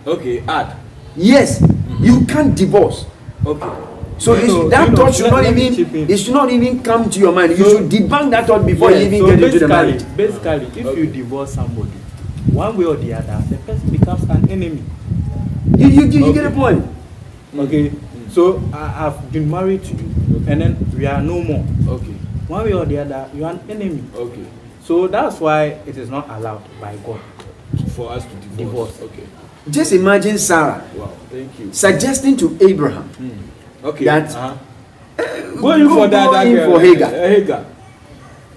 Okay. Add. Yes, you can't divorce. Okay. So that thought should not even, it should not even come to your mind. You should debunk that thought before you even get into the marriage. Basically, if you divorce somebody, one way or the other, the person becomes an enemy. You get the point. Okay, so I've been married to you, and then we are no more. Okay. One way or the other, you are an enemy. Okay. So that's why it is not allowed by God. For us to divorce. Okay. Just imagine Sarah Wow. Thank you. suggesting to Abraham Okay. that Going for that. go in girl, for Hagar. Hagar.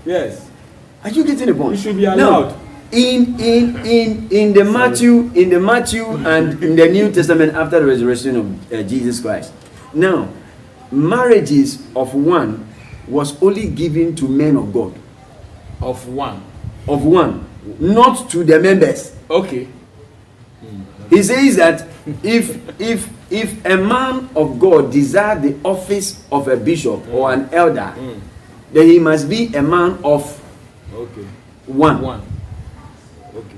Yes. Are you getting the point? You should be Now, allowed. in the Matthew and in the New Testament after the resurrection of Jesus Christ. Now, marriages of one was only given to men of God. Of one. Of one, not to the members. Okay. He says that if a man of God desires the office of a bishop or an elder, then he must be a man of Okay. One. One. Okay.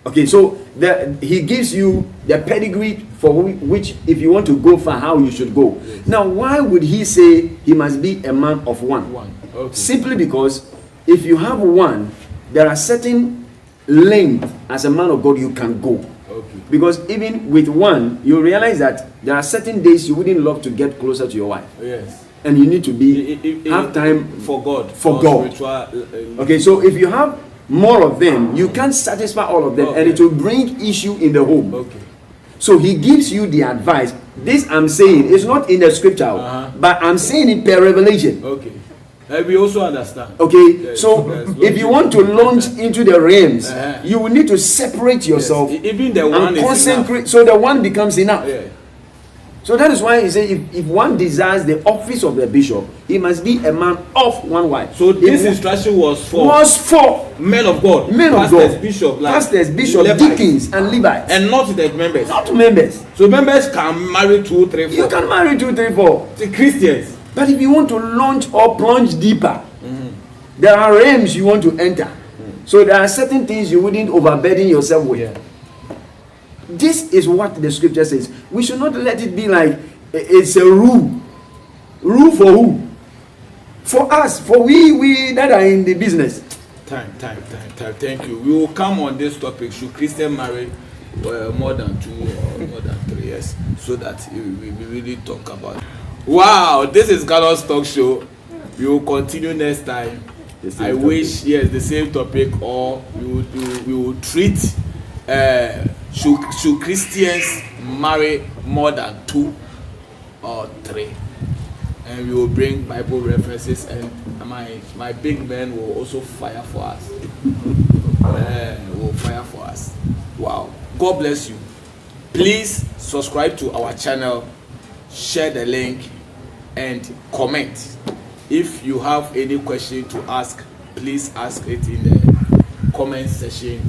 Okay, so he gives you the pedigree for which, if you want to go far, how you should go. Yes. Now, why would he say he must be a man of one? One. Okay. Simply because if you have one, there are certain length as a man of God you can go. Okay. Because even with one, you realize that there are certain days you wouldn't love to get closer to your wife. Yes. And you need to have time for God. For God. Spiritual, okay, so if you have more of them, you can't satisfy all of them, okay. and it will bring issue in the home. Okay. So he gives you the advice. This I'm saying is not in the scripture, but I'm saying it per revelation. Okay. We also understand. Okay, Yes, so yes, if you want to launch into the realms, Uh-huh. you will need to separate yourself Even the one and is concentrate. So the one becomes enough. Yeah. So that is why he said, if one desires the office of the bishop, he must be a man of one wife. So this instruction was for men of God, men of pastors, God, bishop, like pastors, bishop, Levites, deacons, and Levites, and not the members. not members. So members can marry 2, 3, 4. You can marry 2, 3, 4. The Christians. But if you want to launch or plunge deeper, there are realms you want to enter. So there are certain things you wouldn't overburden yourself with. Yeah. This is what the scripture says. We should not let it be like it's a rule. Rule for who? For us, for we that are in the business. Time. Thank you. We will come on this topic. Should Christian marry more than 2 or more than 3 years? So that we really talk about it. Wow, this is Gallon's Talk Show. We will continue next time. I wish, yes, the same topic, or we will treat should Christians marry more than 2 or 3, and we will bring Bible references, and my big men will also fire for us. Will fire for us. Wow, God bless you. Please subscribe to our channel, share the link, and comment. If you have any question to ask, please ask it in the comment section.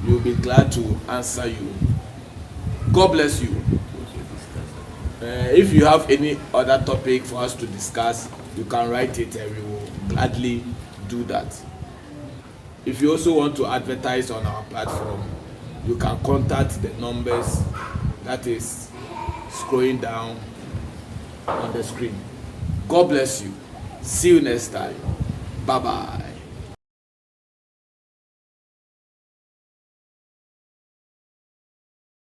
We'll be glad to answer you. God bless you. If you have any other topic for us to discuss, you can write it and we will gladly do that. If you also want to advertise on our platform, you can contact the numbers that is scrolling down on the screen. God bless you. See you next time. Bye bye.